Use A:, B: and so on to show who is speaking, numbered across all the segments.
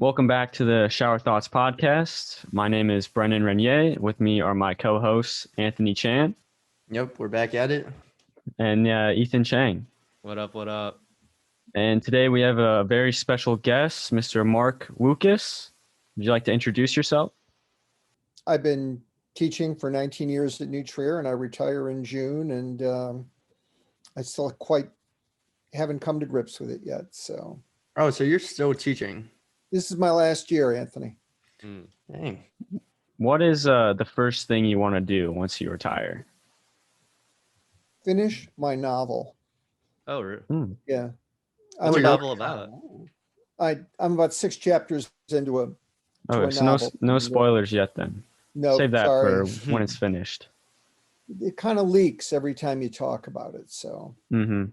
A: Welcome back to the Shower Thoughts podcast. My name is Brennan Renier. With me are my co-hosts Anthony Chan
B: Yep, we're back at it.
A: and Ethan Chang.
C: What up, what up?
A: And today we have a very special guest, Mr. Mark Wukas. Would you like to introduce yourself?
D: I've been teaching for 19 years at New Trier, and I retire in June, and I still quite haven't come to grips with it yet. So
B: you're still teaching?
D: this is my last year, Anthony.
B: Dang.
A: What is the first thing you want to do once you retire?
D: Finish my novel.
C: Oh, really?
D: Yeah.
C: What's your
D: about-
C: novel about?
D: I'm about 6 chapters into a
A: Okay, so
D: novel.
A: no spoilers yet then.
D: No,
A: Save that
D: sorry.
A: for when it's finished.
D: It kind of leaks every time you talk about it. So,
A: Mm-hmm.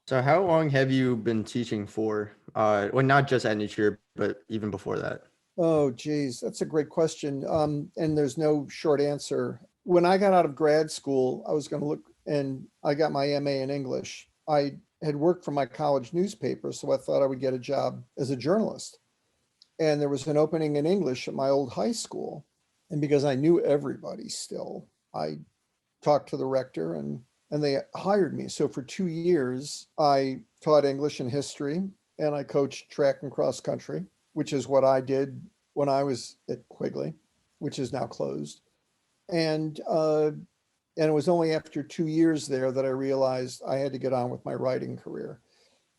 B: So how long have you been teaching for? Well, not just at New Trier, but even before that.
D: Oh, geez, that's a great question. And there's no short answer. When I got out of grad school, I was going to look, and I got my MA in English. I had worked for my college newspaper, so I thought I would get a job as a journalist. And there was an opening in English at my old high school. And because I knew everybody still, I talked to the rector and they hired me. So for 2 years, I taught English and history, and I coached track and cross country, which is what I did when I was at Quigley, which is now closed. And it was only after 2 years there that I realized I had to get on with my writing career.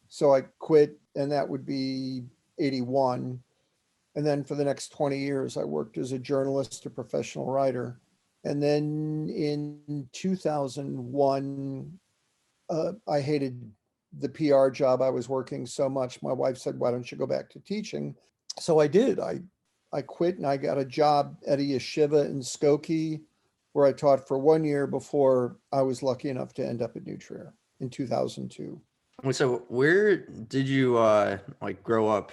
D: So I quit, and that would be 81. And then for the next 20 years, I worked as a journalist, a professional writer. And then in 2001, I hated the PR job I was working so much. My wife said, "Why don't you go back to teaching?" So I did. I quit, and I got a job at a yeshiva in Skokie, where I taught for 1 year before I was lucky enough to end up at New Trier in 2002.
B: So where did you grow up?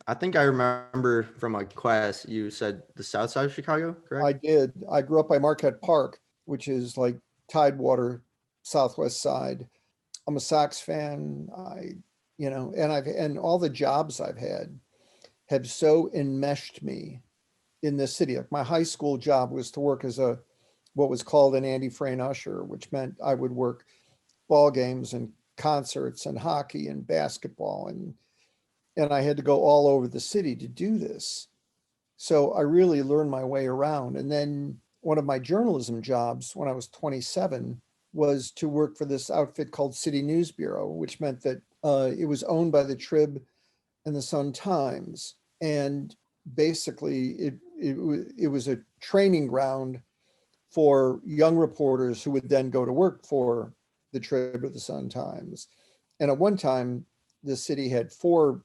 B: I think I remember from a class you said the south side of Chicago, correct?
D: I did. I grew up by Marquette Park, which is like Tidewater, southwest side. I'm a Sox fan. And all the jobs I've had have so enmeshed me in this city. Like my high school job was to work as what was called an Andy Frayne usher, which meant I would work ball games and concerts and hockey and basketball, and I had to go all over the city to do this. So I really learned my way around. And then one of my journalism jobs when I was 27 was to work for this outfit called City News Bureau, which meant that it was owned by the Trib and the Sun-Times. And basically it was a training ground for young reporters who would then go to work for the Trib or the Sun-Times. And at one time, the city had 4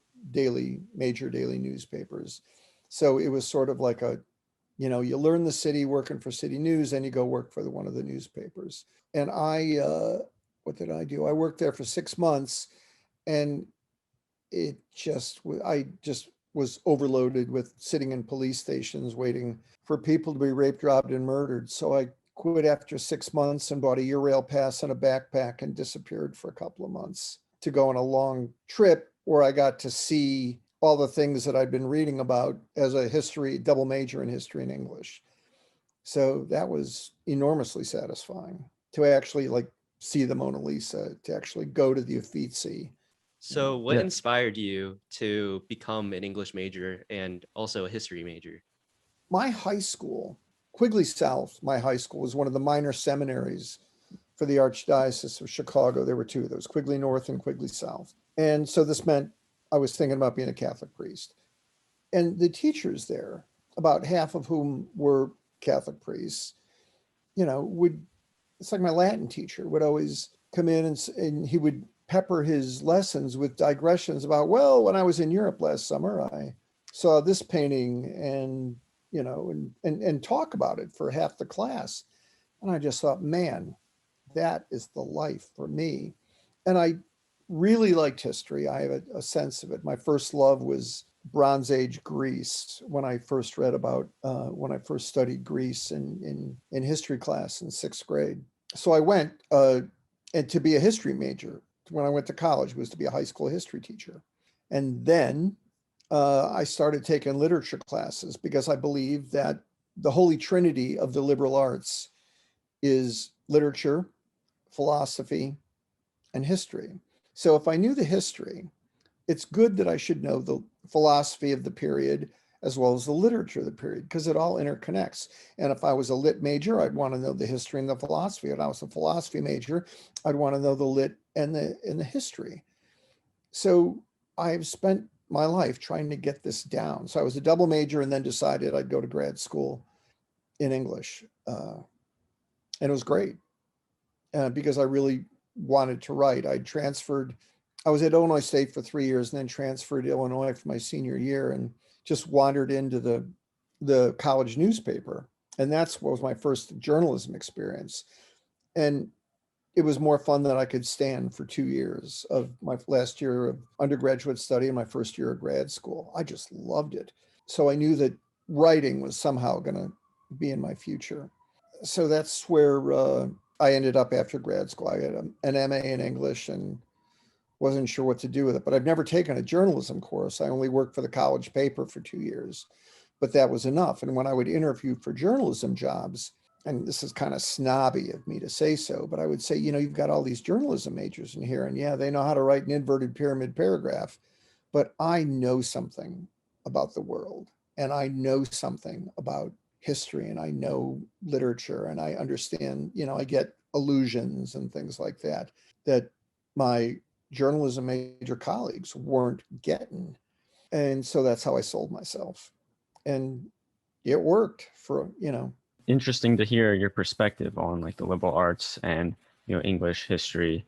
D: major daily newspapers. So it was sort of like you learn the city working for City News, and you go work for one of the newspapers. And what did I do? I worked there for 6 months, and I just was overloaded with sitting in police stations waiting for people to be raped, robbed, and murdered. So I quit after 6 months and bought a Eurail pass and a backpack and disappeared for a couple of months to go on a long trip where I got to see all the things that I'd been reading about as a double major in history and English. So that was enormously satisfying to actually see the Mona Lisa, to actually go to the Uffizi.
C: So what inspired you to become an English major and also a history major?
D: My high school, Quigley South, my high school, was one of the minor seminaries for the Archdiocese of Chicago. There were 2. There was Quigley North and Quigley South. And so this meant I was thinking about being a Catholic priest. And the teachers there, about half of whom were Catholic priests, it's like my Latin teacher would always come in and he would pepper his lessons with digressions about, well, when I was in Europe last summer, I saw this painting and talk about it for half the class. And I just thought, man, that is the life for me. And I really liked history. I have a sense of it. My first love was Bronze Age Greece when I first studied Greece in history class in 6th grade. So I went and to be a history major when I went to college was to be a high school history teacher. And then I started taking literature classes because I believe that the holy trinity of the liberal arts is literature, philosophy, and history. So if I knew the history, it's good that I should know the philosophy of the period as well as the literature of the period, because it all interconnects. And if I was a lit major, I'd want to know the history and the philosophy. If I was a philosophy major, I'd want to know the lit and the history. So I've spent my life trying to get this down. So I was a double major and then decided I'd go to grad school in English. And it was great because I really wanted to write. I was at Illinois State for 3 years and then transferred to Illinois for my senior year and just wandered into the college newspaper. And that's what was my first journalism experience. And it was more fun than I could stand for 2 years of my last year of undergraduate study and my first year of grad school. I just loved it. So I knew that writing was somehow going to be in my future. So that's where I ended up after grad school. I had an MA in English and wasn't sure what to do with it, but I've never taken a journalism course. I only worked for the college paper for 2 years, but that was enough. And when I would interview for journalism jobs, and this is kind of snobby of me to say so, but I would say, you've got all these journalism majors in here, and yeah, they know how to write an inverted pyramid paragraph, but I know something about the world, and I know something about history, and I know literature, and I understand, I get allusions and things like that my journalism major colleagues weren't getting. And so that's how I sold myself. And it worked for.
A: Interesting to hear your perspective on like the liberal arts and English history.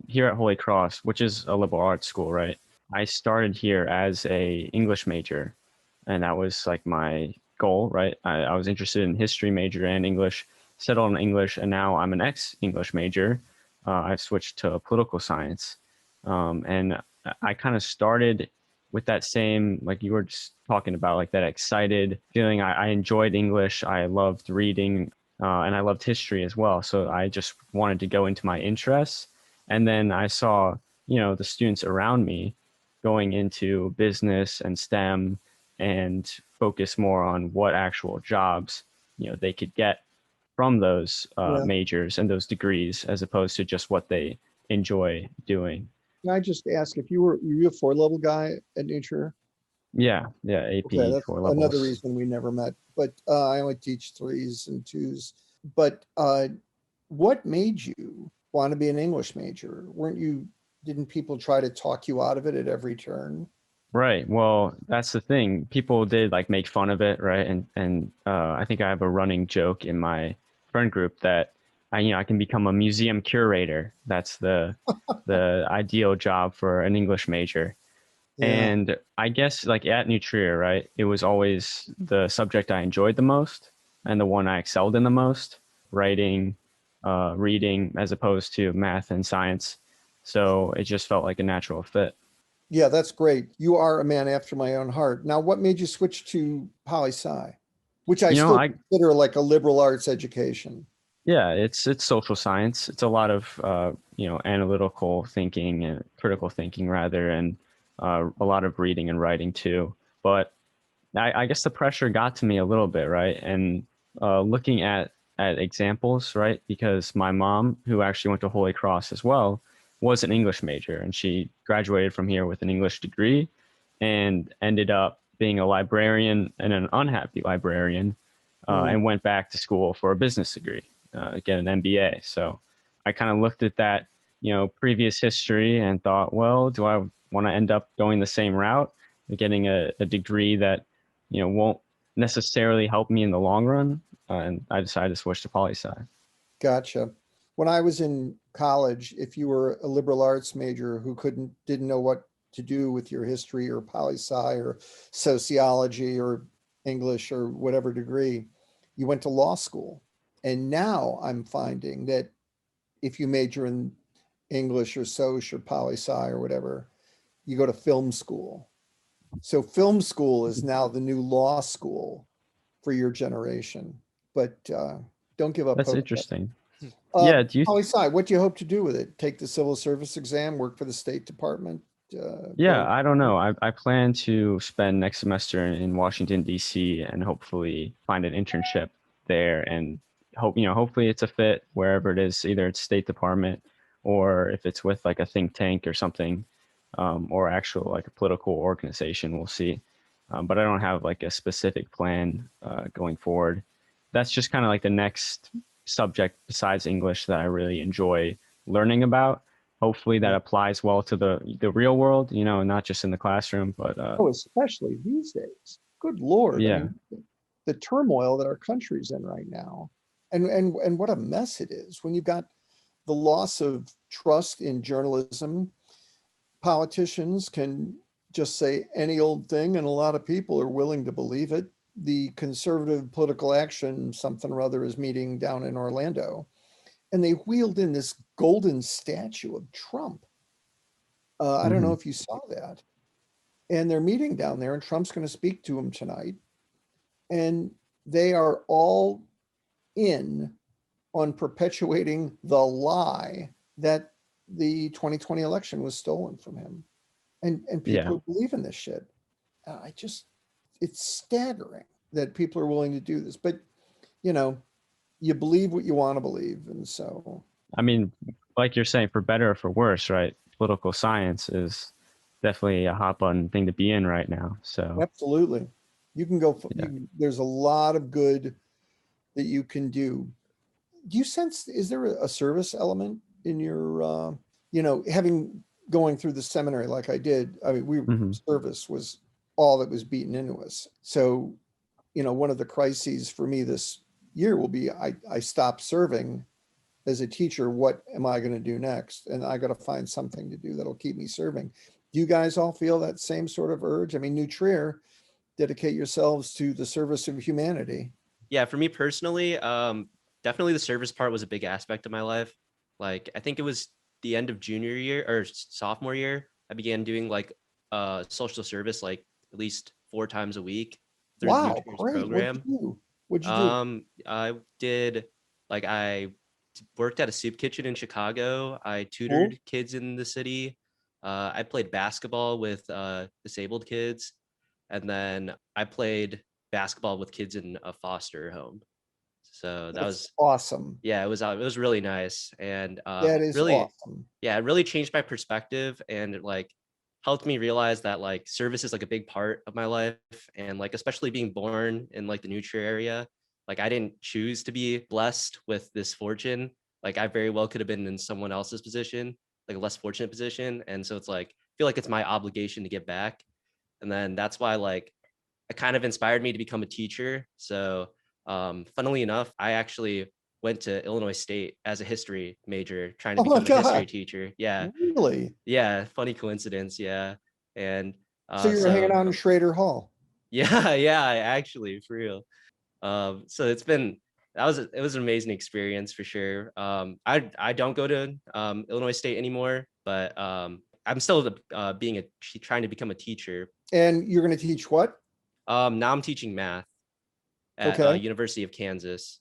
A: Here at Holy Cross, which is a liberal arts school, right? I started here as a English major, and that was like my goal, right? I was interested in history major and English, settled in English, and now I'm an ex-English major. I've switched to political science, and I kind of started with that same, like you were just talking about, like that excited feeling. I enjoyed English. I loved reading, and I loved history as well. So I just wanted to go into my interests. And then I saw, the students around me going into business and STEM and focus more on what actual jobs, they could get from those majors and those degrees, as opposed to just what they enjoy doing.
D: Can I just ask if were you a 4-level guy at Nature?
A: Yeah, AP
D: Okay, that's
A: 4 levels.
D: another reason we never met. But I only teach 3s and 2s. But what made you want to be an English major? Didn't people try to talk you out of it at every turn?
A: Right. Well, that's the thing. People did like make fun of it, right? And I think I have a running joke in my friend group that I can become a museum curator. That's the ideal job for an English major.
D: Yeah.
A: And I guess like at Nutria, right, it was always the subject I enjoyed the most and the one I excelled in the most, writing, reading, as opposed to math and science. So it just felt like a natural fit.
D: Yeah, that's great. You are a man after my own heart. Now, what made you switch to poli-sci, which I still consider like a liberal arts education?
A: Yeah, it's social science. It's a lot of analytical thinking and critical thinking rather, and a lot of reading and writing too. But I guess the pressure got to me a little bit, right? And looking at examples, right? Because my mom, who actually went to Holy Cross as well, was an English major, and she graduated from here with an English degree and ended up being a librarian and an unhappy librarian, and went back to school for a business degree, get an MBA. So I kind of looked at that, previous history and thought, well, do I want to end up going the same route, getting a degree that, won't necessarily help me in the long run? And I decided to switch to poli-sci.
D: Gotcha. When I was in college, if you were a liberal arts major who didn't know what to do with your history or poli-sci or sociology or English or whatever degree, you went to law school. And now I'm finding that if you major in English or soc or poli-sci or whatever, you go to film school. So film school is now the new law school for your generation. But don't give up.
A: That's interesting.
D: Yeah. Poli-sci, what do you hope to do with it? Take the civil service exam, work for the State Department?
A: Yeah,
D: go?
A: I don't know. I plan to spend next semester in Washington, D.C. and hopefully find an internship there and hopefully it's a fit wherever it is, either it's State Department or if it's with like a think tank or something, or actual like a political organization, we'll see. But I don't have like a specific plan going forward. That's just kind of like the next subject besides English that I really enjoy learning about. Hopefully that applies well to the real world, not just in the classroom, but
D: Oh, especially these days. Good Lord. I
A: yeah.
D: mean, the turmoil that our country's in right now. And what a mess it is when you've got the loss of trust in journalism. Politicians can just say any old thing, and a lot of people are willing to believe it. The conservative political action, something or other, is meeting down in Orlando, and they wheeled in this golden statue of Trump. I don't know
A: Mhm.
D: if you saw that. And they're meeting down there, and Trump's going to speak to them tonight. And they are all in on perpetuating the lie that the 2020 election was stolen from him. And
A: Yeah.
D: people are believing this shit. I just, it's staggering that people are willing to do this. But, you know, you believe what you want to believe. And so,
A: I mean, like you're saying, for better or for worse, right? Political science is definitely a hot button thing to be in right now. So
D: absolutely. You can go,
A: yeah.
D: there's a lot of good that you can do. Do you sense, is there a service element in your, having going through the seminary like I did? I mean,
A: Hmm.
D: service was all that was beaten into us. So, one of the crises for me this year will be I stopped serving as a teacher. What am I going to do next? And I got to find something to do that'll keep me serving. Do you guys all feel that same sort of urge? I mean, New Trier, dedicate yourselves to the service of humanity.
C: Yeah, for me personally, definitely the service part was a big aspect of my life. Like, I think it was the end of junior year or sophomore year, I began doing like social service like at least 4 times a week through the New
D: Wow,
C: Trier's
D: great. What'd
C: program.
D: you do? What'd you do?
C: I did like I worked at a soup kitchen in Chicago. I
D: Cool.
C: tutored kids in the city. I played basketball with disabled kids, and then I played basketball with kids in a foster home. So that
D: That's
C: was,
D: awesome.
C: yeah, it was really nice, and
D: That is
C: really,
D: awesome.
C: yeah, it really changed my perspective, and it like helped me realize that like service is like a big part of my life, and like especially being born in like the New Trier area, like I didn't choose to be blessed with this fortune. Like I very well could have been in someone else's position, like a less fortunate position, and so it's like I feel like it's my obligation to give back, and then that's why like it kind of inspired me to become a teacher. So, funnily enough, I actually went to Illinois State as a history major, trying to
D: Oh my
C: become a history
D: God.
C: teacher. Yeah,
D: Really?
C: yeah, funny coincidence. Yeah, and
D: So you were hanging
C: so
D: out in Schrader Hall.
C: yeah, yeah, actually, for real. So it was an amazing experience for sure. I don't go to Illinois State anymore, but I'm still trying to become a teacher.
D: And you're going to teach what?
C: Now I'm teaching math at
D: Okay.
C: University of Kansas.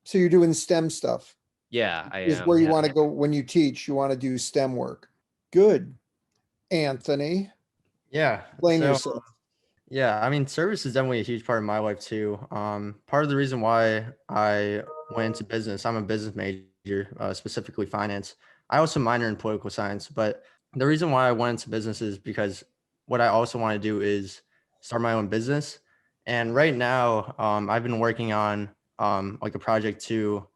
D: So you're doing STEM stuff
C: Yeah, I
D: is
C: am.
D: where you
C: Yeah.
D: want to go when you teach, you want to do STEM work. Good. Anthony,
B: Yeah.
D: blame
B: So
D: yourself.
B: yeah, I mean, service is definitely a huge part of my life too. Part of the reason why I went into business, I'm a business major, specifically finance. I also minor in political science, but the reason why I went into business is because what I also want to do is start my own business. And right now, I've been working on like a project to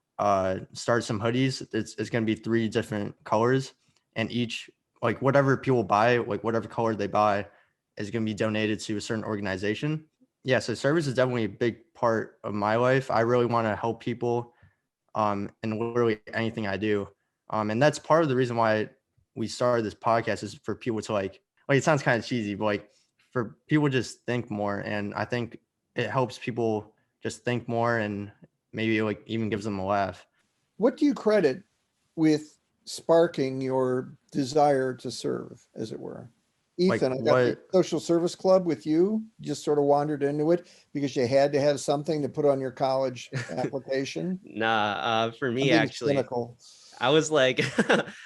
B: start some hoodies. It's going to be 3 different colors, and each like whatever people buy, like whatever color they buy is going to be donated to a certain organization. Yeah, so service is definitely a big part of my life. I really want to help people in literally anything I do. And that's part of the reason why we started this podcast is for people to like it sounds kind of cheesy, but like for people to just think more. And I think it helps people just think more and maybe like even gives them a laugh.
D: What do you credit with sparking your desire to serve, as it were?
B: Like
D: Ethan, I got the
B: what
D: social service club with you, just sort of wandered into it because you had to have something to put on your college application.
C: Nah, for
D: I'm
C: me
D: being
C: actually,
D: cynical.
C: I was like,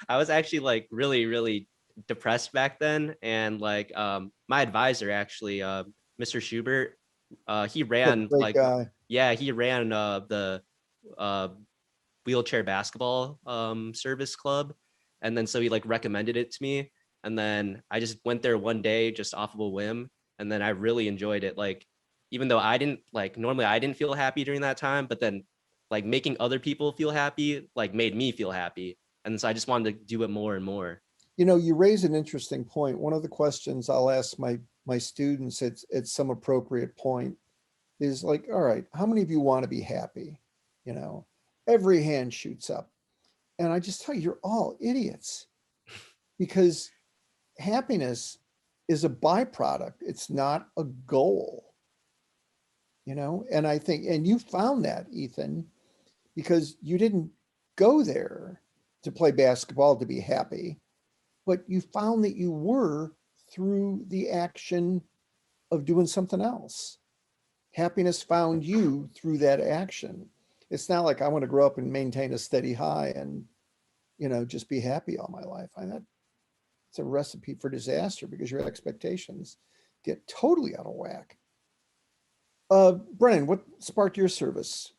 C: I was actually like really, really depressed back then, and like my advisor actually, Mr. Schubert, he ran
D: Great
C: like
D: guy.
C: yeah, he ran the uh, wheelchair basketball service club, and then so he like recommended it to me, and then I just went there one day just off of a whim, and then I really enjoyed it. Like even though I didn't like normally I didn't feel happy during that time, but then like making other people feel happy like made me feel happy, and so I just wanted to do it more and more.
D: You know, you raise an interesting point. One of the questions I'll ask my students at some appropriate point is like, all right, how many of you want to be happy? You know, every hand shoots up. And I just tell you, you're all idiots because happiness is a byproduct. It's not a goal, you know? And I think, and you found that, Ethan, because you didn't go there to play basketball to be happy, but you found that you were through the action of doing something else. Happiness found you through that action. It's not like I want to grow up and maintain a steady high and, you know, just be happy all my life. It's a recipe for disaster because your expectations get totally out of whack. Brennan, what sparked your service?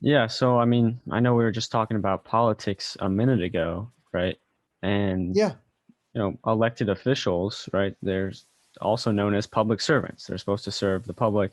A: Yeah, so I mean, I know we were just talking about politics a minute ago, right? And
D: Yeah,
A: elected officials, right? There's also known as public servants. They're supposed to serve the public.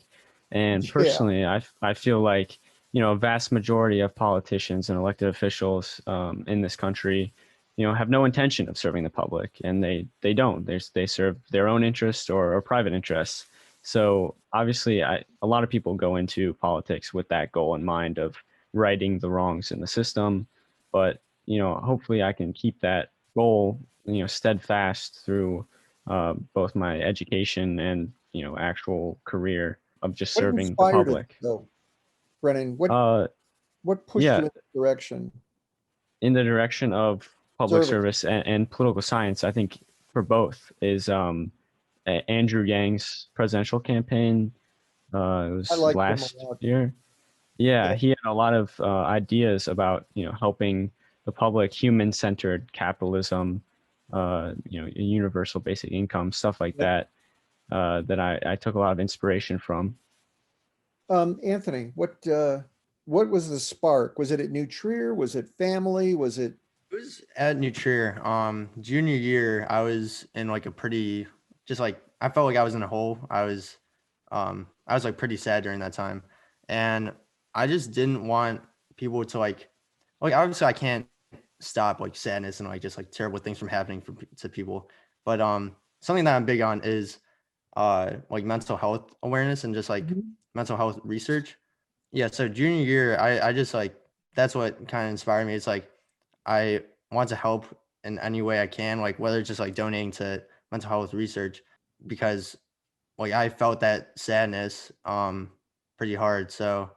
A: And
D: yeah.
A: personally, I feel like, a vast majority of politicians and elected officials in this country, have no intention of serving the public, and they don't. They serve their own interests or private interests. So obviously, a lot of people go into politics with that goal in mind of righting the wrongs in the system. But, hopefully I can keep that goal, steadfast through both my education and, actual career of just
D: What
A: serving the
D: inspired it
A: public.
D: though, Brennan?
A: Uh,
D: What pushed you
A: yeah,
D: in that direction?
A: in the direction of public
D: Service.
A: service and political science, I think for both is Andrew Yang's presidential campaign. It
D: I
A: was
D: like him a
A: last
D: lot.
A: year. Yeah,
D: Yeah.
A: he had a lot of ideas about helping the public, human-centered capitalism, a universal basic income, stuff like
D: Yep.
A: that. That I took a lot of inspiration from.
D: Anthony, what was the spark? Was it at New Trier? Was it family? Was it?
B: It was at New Trier. Junior year, I was in like a pretty, just like I felt like I was in a hole. I was like pretty sad during that time, and I just didn't want people to like obviously I can't stop like sadness and like just like terrible things from happening to people, but something that I'm big on is like mental health awareness and just like
D: Mhm.
B: mental health research. Yeah, so junior year, I just like that's what kind of inspired me. It's like I want to help in any way I can, like whether it's just like donating to mental health research because like I felt that sadness pretty hard. So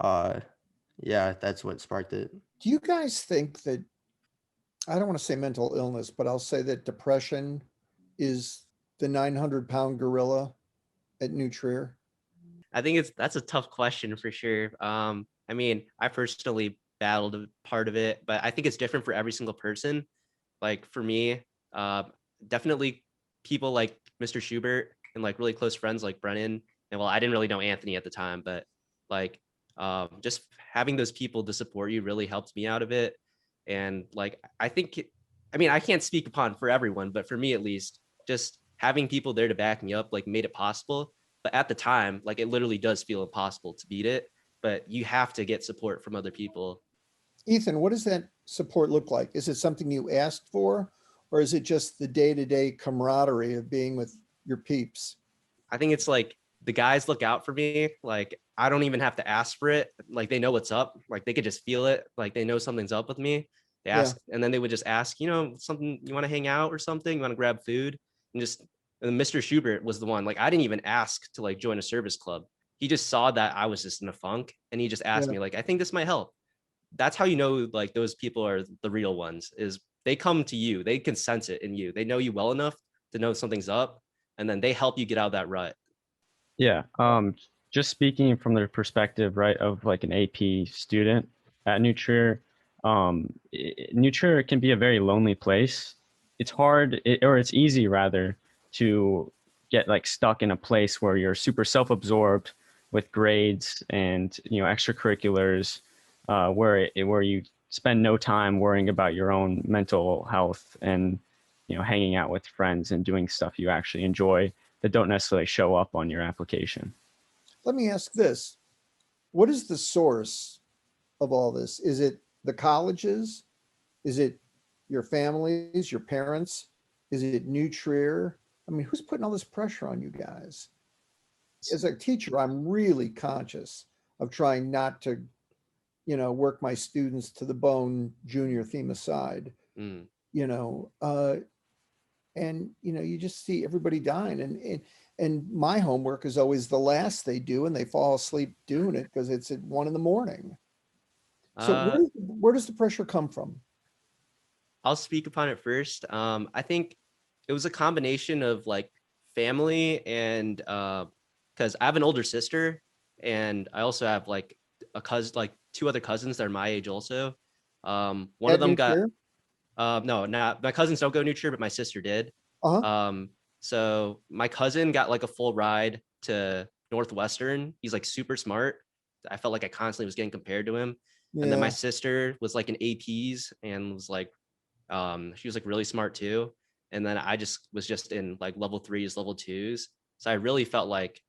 B: uh yeah, that's what sparked it.
D: Do you guys think that, I don't want to say mental illness, but I'll say that depression is the 900-pound gorilla at New Trier?
C: I think that's a tough question for sure. I mean, I personally battled a part of it, but I think it's different for every single person. Like for me, uh, definitely people like Mr. Schubert and like really close friends like Brennan. And well, I didn't really know Anthony at the time, but like just having those people to support you really helped me out of it. And like I think, I mean, I can't speak upon for everyone, but for me at least, just having people there to back me up like made it possible. But at the time, like it literally does feel impossible to beat it. But you have to get support from other people.
D: Ethan, what does that support look like? Is it something you asked for, or is it just the day-to-day camaraderie of being with your peeps?
C: I think it's like the guys look out for me. Like I don't even have to ask for it. Like they know what's up. Like they could just feel it. Like they know something's up with me. They
D: Yeah.
C: ask, and then they would just ask, something you want to hang out or something. You want to grab food, and just. And Mr. Schubert was the one. Like I didn't even ask to like join a service club. He just saw that I was just in a funk, and he just asked
D: Yeah.
C: me like, I think this might help. That's how you know like those people are the real ones. Is they come to you. They can sense it in you. They know you well enough to know something's up, and then they help you get out of that rut.
A: Yeah. Just speaking from the perspective, right, of like an AP student at New Trier, New Trier can be a very lonely place. it's hard or it's easy rather to get like stuck in a place where you're super self-absorbed with grades and extracurriculars, where you spend no time worrying about your own mental health and hanging out with friends and doing stuff you actually enjoy that don't necessarily show up on your application.
D: Let me ask this. What is the source of all this? Is it the colleges? Is it your families, your parents? Is it New Trier? I mean, who's putting all this pressure on you guys? As a teacher, I'm really conscious of trying not to, work my students to the bone, junior theme aside,
C: Mm.
D: And you just see everybody dying, and my homework is always the last they do, and they fall asleep doing it because it's at 1 a.m. So
C: Uh,
D: where does the pressure come from?
C: I'll speak upon it first. I think it was a combination of like family and because I have an older sister and I also have like a cousin, like two other cousins that are my age also. One of
D: At
C: them
D: New
C: got
D: Trier?
C: no, not my cousins don't go New Trier, but my sister did.
D: Uh-huh.
C: So my cousin got like a full ride to Northwestern. He's like super smart. I felt like I constantly was getting compared to him. And then my
D: Yeah.
C: sister was like in APs and was like she was like really smart too. And then I just was just in like level 3s, level 2s. So I really felt like,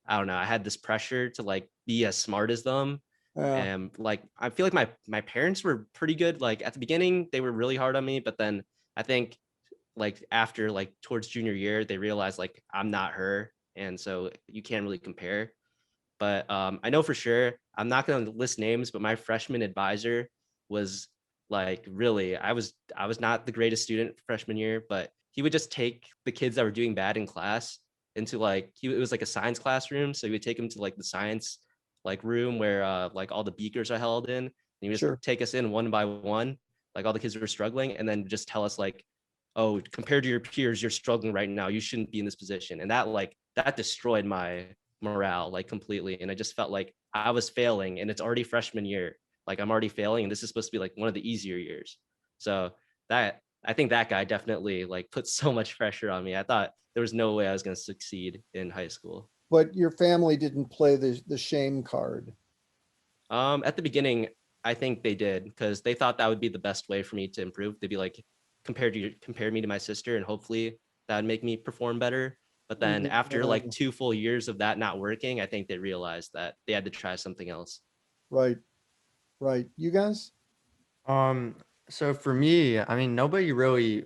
C: I don't know, I had this pressure to like be as smart as them.
D: Yeah.
C: And like I feel like my parents were pretty good. Like at the beginning, they were really hard on me, but then I think like after like towards junior year, they realized like I'm not her. And so you can't really compare. But I know for sure, I'm not going to list names, but my freshman advisor was like really, I was not the greatest student freshman year, but he would just take the kids that were doing bad in class into like it was like a science classroom, so he would take them to like the science like room where like all the beakers are held in, and he would just
D: Sure.
C: take us in one by one, like all the kids were struggling, and then just tell us like, oh, compared to your peers, you're struggling right now, you shouldn't be in this position. And that like that destroyed my morale like completely, and I just felt like I was failing, and it's already freshman year, like I'm already failing, and this is supposed to be like one of the easier years. So that I think that guy definitely like put so much pressure on me. I thought there was no way I was going to succeed in high school.
D: But your family didn't play the shame card.
C: At the beginning, I think they did because they thought that would be the best way for me to improve. They'd be like, compare me to my sister, and hopefully that would make me perform better. But then after like 2 full years of that not working, I think they realized that they had to try something else.
D: Right. Right. You guys?
B: Um, so for me, I mean, nobody really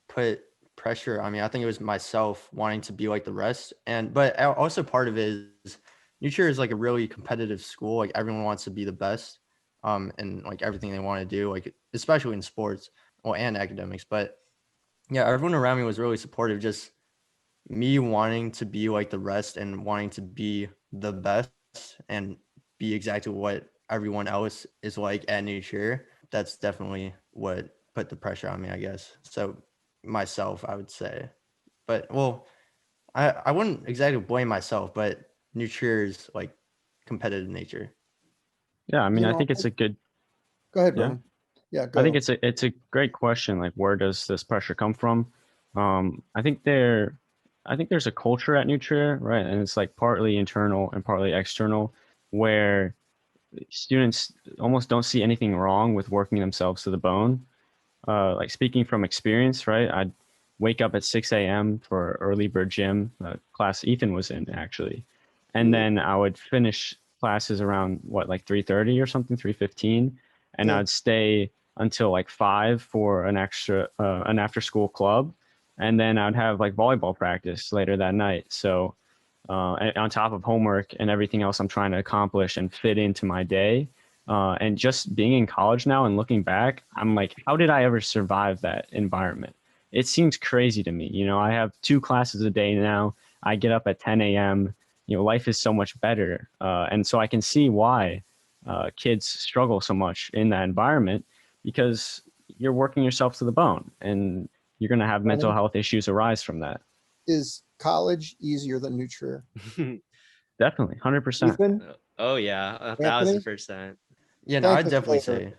B: put pressure on me. I think it was myself wanting to be like the rest. But also part of it is New Trier is like a really competitive school. Like everyone wants to be the best, and like everything they want to do, like especially in sports, well, and academics. But yeah, everyone around me was really supportive. Just me wanting to be like the rest and wanting to be the best and be exactly what everyone else is like at New Trier. That's definitely what put the pressure on me, I guess. So myself, I would say. But well, I wouldn't exactly blame myself, but New Trier's like competitive nature.
A: Yeah, I mean,
D: You
A: I
D: know,
A: think it's a good,
D: go ahead,
A: yeah.
D: Brennan. Yeah,
A: I think
D: go.
A: it's a great question. Like, where does this pressure come from? I think there's a culture at New Trier, right? And it's like partly internal and partly external, where students almost don't see anything wrong with working themselves to the bone. Like speaking from experience, right? I'd wake up at 6 a.m. for early bird gym, class Ethan was in actually. And
D: Ooh,
A: then I would finish classes around what, like 3:30 or something, 3:15. And
D: yeah.
A: I'd stay until like 5 for an after school club. And then I'd have like volleyball practice later that night. So and on top of homework and everything else I'm trying to accomplish and fit into my day. And just being in college now and looking back, I'm like, how did I ever survive that environment? It seems crazy to me. I have 2 classes a day now. I get up at 10 a.m. Life is so much better. And so I can see why kids struggle so much in that environment because you're working yourself to the bone and you're going to have mental
D: Brennan,
A: health issues arise from that.
D: is college easier than New Trier?
A: Definitely, 100%.
D: Ethan,
C: Oh yeah,
D: Anthony,
C: 1,000%.
B: Yeah, no,
D: thank
B: I'd
D: us
B: definitely
D: later.
B: say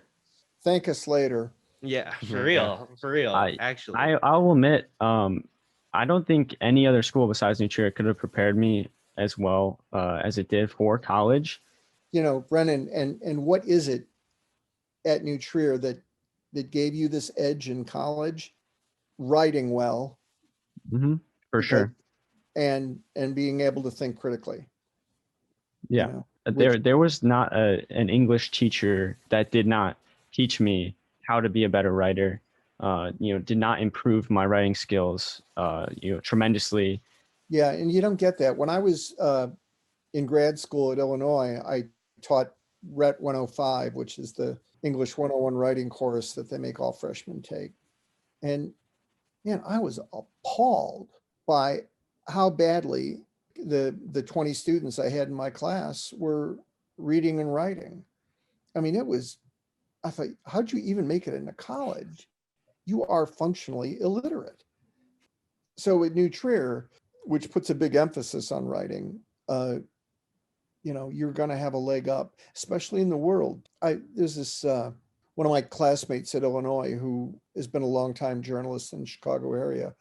D: Thank us later.
C: Yeah, for
A: Yeah.
C: real,
A: I
C: actually.
A: I'll admit, I don't think any other school besides New Trier could have prepared me as well as it did for college.
D: You know, Brennan, and what is it at New Trier that gave you this edge in college? Writing well,
A: Hmm. For
D: because
A: sure.
D: and being able to think critically, you
A: Yeah.
D: know, which
A: There was not an English teacher that did not teach me how to be a better writer. Did not improve my writing skills, tremendously.
D: yeah, and you don't get that. When I was in grad school at Illinois, I taught RET 105, which is the English 101 writing course that they make all freshmen take. And man, I was appalled by how badly the 20 students I had in my class were reading and writing. I mean, I thought, how'd you even make it into college? You are functionally illiterate. So at New Trier, which puts a big emphasis on writing, you're going to have a leg up, especially in the world. There's this one of my classmates at Illinois who has been a longtime journalist in the Chicago area.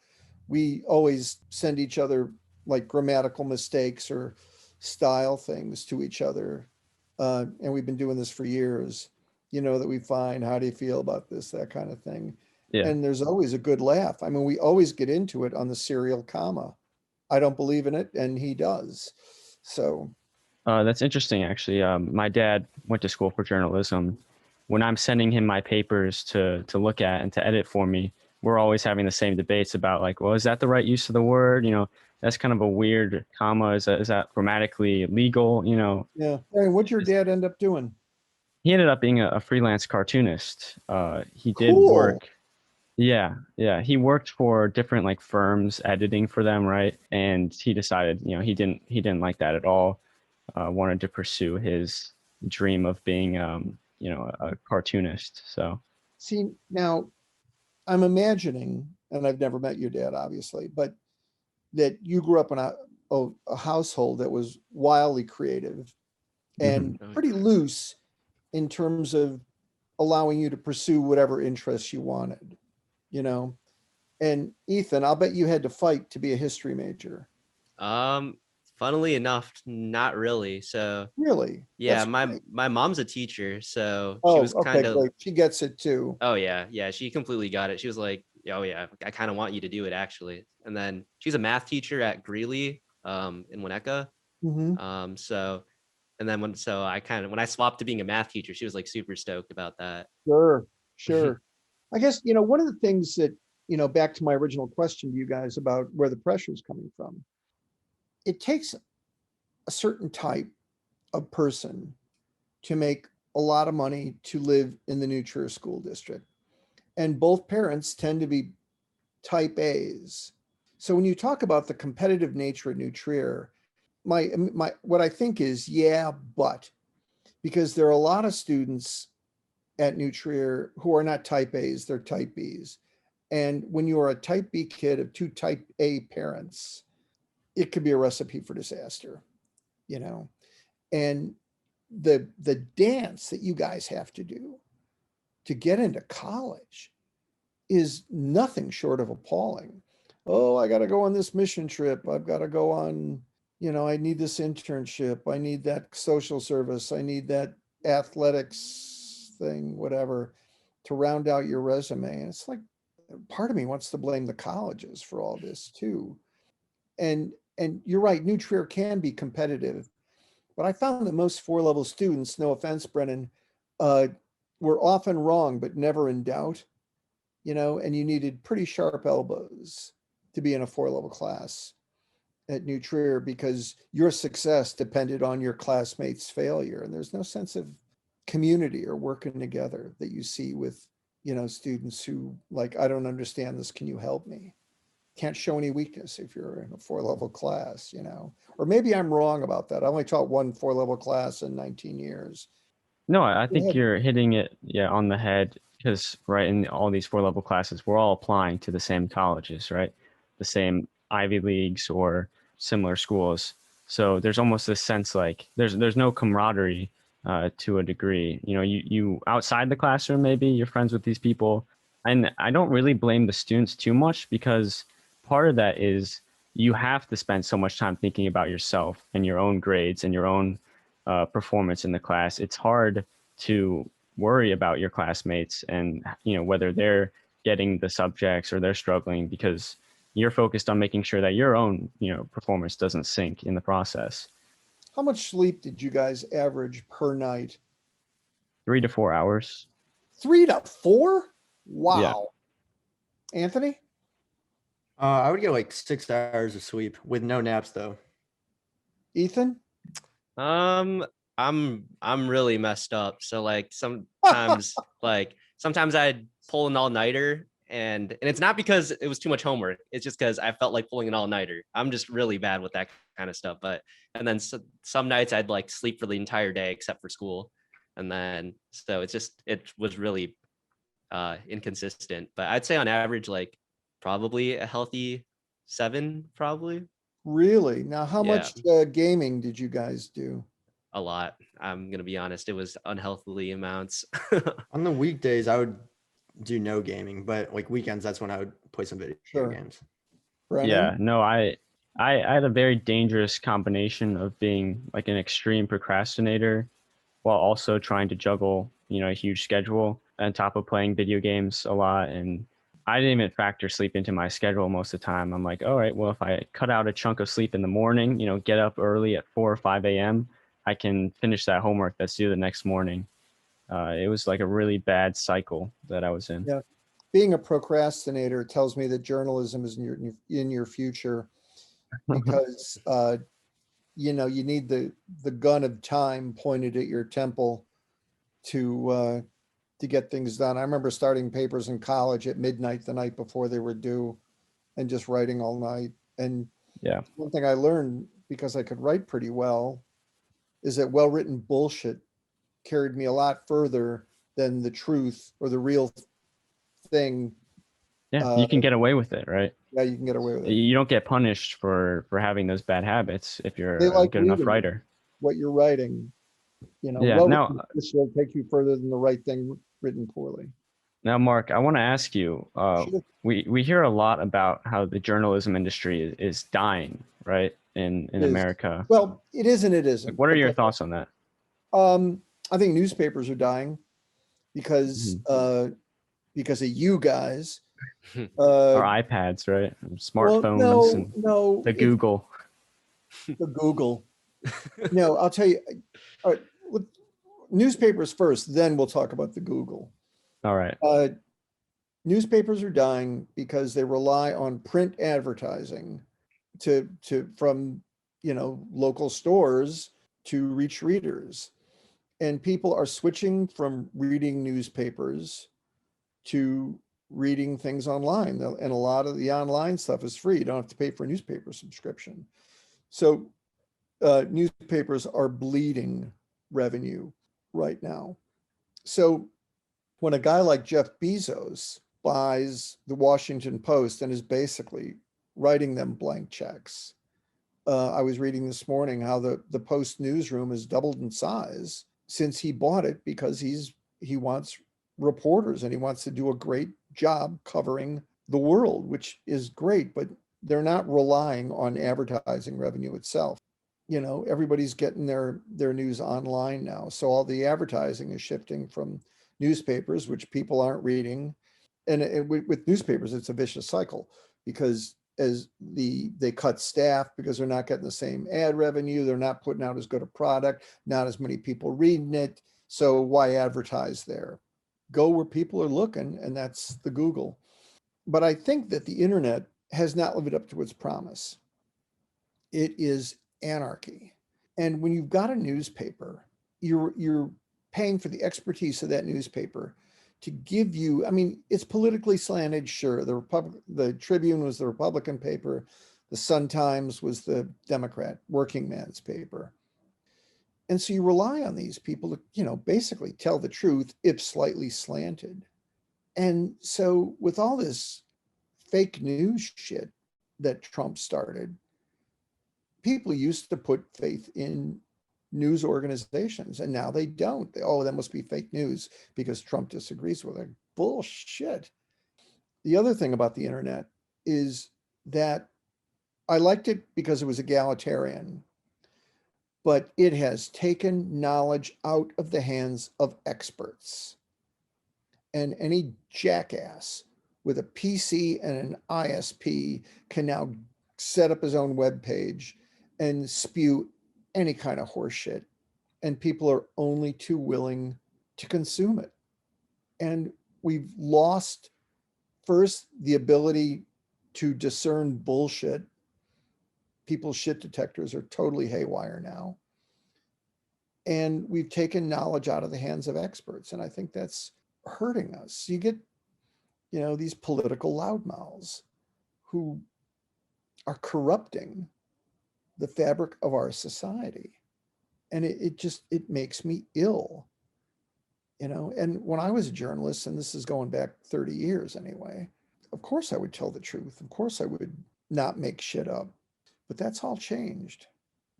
D: We always send each other like grammatical mistakes or style things to each other, and we've been doing this for years. That we find, how do you feel about this, that kind of thing.
A: Yeah.
D: And there's always a good laugh. I mean, we always get into it on the serial comma. I don't believe in it, and he does. So
A: That's interesting, actually. My dad went to school for journalism. When I'm sending him my papers to look at and to edit for me, we're always having the same debates about like, well, is that the right use of the word? That's kind of a weird comma. Is that grammatically legal?
D: yeah. And what'd your dad end up doing?
A: He ended up being a freelance cartoonist. He did
D: Cool.
A: work. Yeah, yeah. He worked for different like firms editing for them, right? And he decided, he didn't like that at all. Wanted to pursue his dream of being, a cartoonist. So
D: See, now I'm imagining, and I've never met your dad, obviously, but that you grew up in a household that was wildly creative
A: mhm.
D: and
C: Oh,
D: pretty loose in terms of allowing you to pursue whatever interests you wanted, you know? And Ethan, I'll bet you had to fight to be a history major.
C: Um, funnily enough, not really. So
D: Really?
C: yeah,
D: That's
C: my
D: great.
C: my mom's a teacher, so she
D: Oh,
C: was
D: okay,
C: kind of,
D: great. She gets it too.
C: oh yeah, she completely got it. She was like, oh yeah, I kind of want you to do it actually. And then she's a math teacher at Greeley, in Winnetka.
D: Hmm.
C: So and then when I swapped to being a math teacher, she was like super stoked about that.
D: Sure, sure. I guess, one of the things that, back to my original question to you guys about where the pressure is coming from, it takes a certain type of person to make a lot of money to live in the New Trier School District. And both parents tend to be type A's. So when you talk about the competitive nature of New Trier, my what I think is, yeah, but because there are a lot of students at New Trier who are not type A's, they're type B's. And when you are a type B kid of two type A parents, it could be a recipe for disaster, you know. And the dance that you guys have to do to get into college is nothing short of appalling. Oh, I got to go on this mission trip. I've got to go on, I need this internship. I need that social service. I need that athletics thing, whatever, to round out your resume. And it's like, part of me wants to blame the colleges for all this too. And you're right, New Trier can be competitive, but I found that most four-level students, no offense, Brennan, uh, were often wrong, but never in doubt, and you needed pretty sharp elbows to be in a four-level class at New Trier because your success depended on your classmates' failure. And there's no sense of community or working together that you see with, students who like, I don't understand this. Can you help me? Can't show any weakness if you're in a four-level class, or maybe I'm wrong about that. I only taught one four-level class in 19 years.
A: No, I
D: Go
A: think
D: ahead.
A: you're hitting it, yeah, on the head because right in all these four-level classes, we're all applying to the same colleges, right? The same Ivy Leagues or similar schools. So there's almost this sense like there's no camaraderie to a degree. You outside the classroom, maybe you're friends with these people. And I don't really blame the students too much, because part of that is you have to spend so much time thinking about yourself and your own grades and your own performance in the class. It's hard to worry about your classmates and whether they're getting the subjects or they're struggling, because you're focused on making sure that your own performance doesn't sink in the process.
D: How much sleep did you guys average per night?
A: 3 to 4 hours.
D: 3 to 4?
A: Yeah.
D: Wow. Anthony?
B: I would get like 6 hours of sleep with no naps though.
D: Ethan?
C: I'm really messed up. So like sometimes I'd pull an all-nighter, and it's not because it was too much homework. It's just because I felt like pulling an all-nighter. I'm just really bad with that kind of stuff. And then some nights I'd like sleep for the entire day except for school. And then so it was really inconsistent. But I'd say on average, like probably a healthy 7, probably.
D: Really? Now, how
C: Yeah.
D: much gaming did you guys do?
C: A lot. I'm gonna be honest. It was unhealthily amounts.
B: On the weekdays, I would do no gaming, but like weekends, that's when I would play some video
D: Sure.
B: games.
D: Brennan?
A: Yeah, no, I had a very dangerous combination of being like an extreme procrastinator while also trying to juggle, a huge schedule on top of playing video games a lot. And I didn't even factor sleep into my schedule most of the time. I'm like, all right, well, if I cut out a chunk of sleep in the morning, get up early at 4 or 5 a.m., I can finish that homework that's due the next morning. It was like a really bad cycle that I was in.
D: Yeah. Being a procrastinator tells me that journalism is in your future, because you need the gun of time pointed at your temple to get things done. I remember starting papers in college at midnight the night before they were due and just writing all night. And
A: Yeah.
D: one thing I learned, because I could write pretty well, is that well-written bullshit carried me a lot further than the truth or the real thing.
A: Yeah, you can get away with it, right?
D: Yeah, you can get away with it.
A: You don't get punished for having those bad habits if you're
D: They
A: a
D: like
A: good enough
D: reading
A: writer.
D: what you're writing.
A: Yeah.
D: Well-written bullshit will take you further than the right thing written poorly.
A: Now, Mark, I want to ask you,
D: Sure.
A: we hear a lot about how the journalism industry is dying, right, in
D: It is.
A: America.
D: Well, it is and it isn't.
A: What are your thoughts on that?
D: I think newspapers are dying because of you guys.
A: Our iPads, right? Smartphones
D: Well,
A: and
D: no,
A: the Google.
D: the Google. No, I'll tell you. All right, newspapers first, then we'll talk about the Google.
A: All right.
D: Newspapers are dying because they rely on print advertising from local stores to reach readers, and people are switching from reading newspapers to reading things online, and a lot of the online stuff is free. You don't have to pay for a newspaper subscription. So newspapers are bleeding revenue right now. So when a guy like Jeff Bezos buys the Washington Post and is basically writing them blank checks, I was reading this morning how the Post newsroom has doubled in size since he bought it, because he wants reporters and he wants to do a great job covering the world, which is great, but they're not relying on advertising revenue itself. Everybody's getting their news online now. So all the advertising is shifting from newspapers, which people aren't reading. And with newspapers, it's a vicious cycle, because as they cut staff because they're not getting the same ad revenue, they're not putting out as good a product, not as many people reading it. So why advertise there? Go where people are looking, and that's the Google. But I think that the internet has not lived up to its promise. It is anarchy. And when you've got a newspaper, you're paying for the expertise of that newspaper to give you, it's politically slanted, sure. The Tribune was the Republican paper, the Sun-Times was the Democrat working man's paper. And so you rely on these people to, basically tell the truth if slightly slanted. And so with all this fake news shit that Trump started, people used to put faith in news organizations, and now they don't. Oh, that must be fake news because Trump disagrees with it. Bullshit. The other thing about the internet is that I liked it because it was egalitarian, but it has taken knowledge out of the hands of experts. And any jackass with a PC and an ISP can now set up his own web page and spew any kind of horseshit. And people are only too willing to consume it. And we've lost, first, the ability to discern bullshit. People's shit detectors are totally haywire now. And we've taken knowledge out of the hands of experts. And I think that's hurting us. You get, these political loudmouths who are corrupting the fabric of our society. And it makes me ill, and when I was a journalist, and this is going back 30 years anyway, of course I would tell the truth. Of course I would not make shit up, but that's all changed.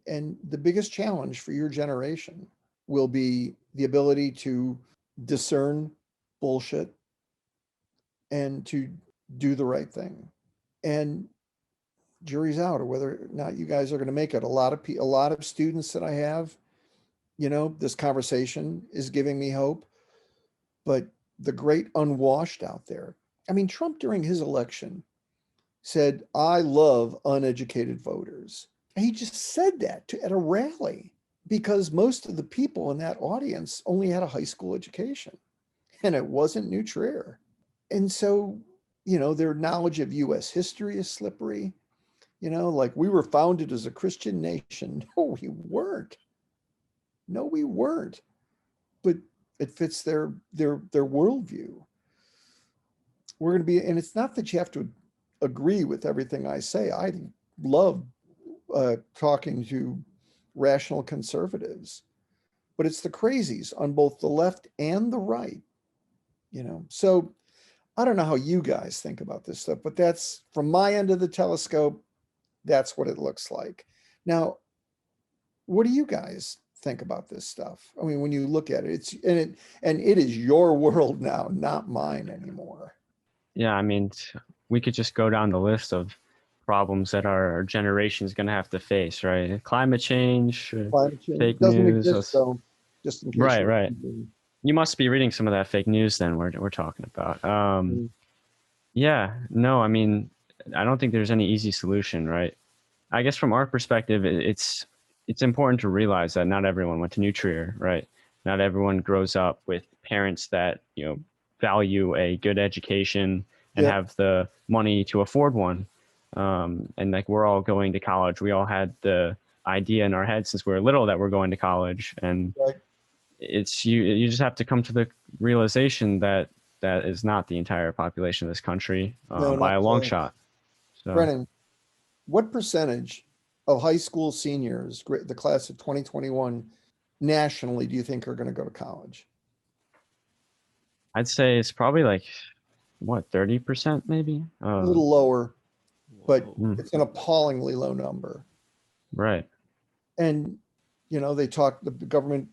D: And the biggest challenge for your generation will be the ability to discern bullshit and to do the right thing. And jury's out, or whether or not you guys are going to make it. A lot of students that I have, this conversation is giving me hope. But the great unwashed out there, I mean, Trump during his election said, "I love uneducated voters." And he just said that at a rally because most of the people in that audience only had a high school education, and it wasn't New Trier. And so, their knowledge of US history is slippery. Like, we were founded as a Christian nation. No, we weren't. No, we weren't. But it fits their worldview. We're going to be, and it's not that you have to agree with everything I say. I love talking to rational conservatives, but it's the crazies on both the left and the right. So I don't know how you guys think about this stuff, but that's, from my end of the telescope, that's what it looks like. Now, what do you guys think about this stuff? I mean, when you look at it, it is your world now, not mine anymore.
A: Yeah, I mean, we could just go down the list of problems that our generation is going to have to face, right? Climate change fake
D: doesn't
A: news.
D: exist, though, just in case.
A: Right. You must be reading some of that fake news then we're talking about. Yeah, no, I mean, I don't think there's any easy solution, right? I guess from our perspective, it's important to realize that not everyone went to New Trier, right? Not everyone grows up with parents that, value a good education and have the money to afford one. And like, we're all going to college. We all had the idea in our head since we were little that we're going to college. And it's, you just have to come to the realization that is not the entire population of this country by a long shot. So,
D: Brennan, what percentage of high school seniors, the class of 2021, nationally, do you think are going to go to college?
A: I'd say it's probably like, what, 30% maybe?
D: A little lower, but
C: Whoa.
D: it's an appallingly low number.
A: Right.
D: And, the government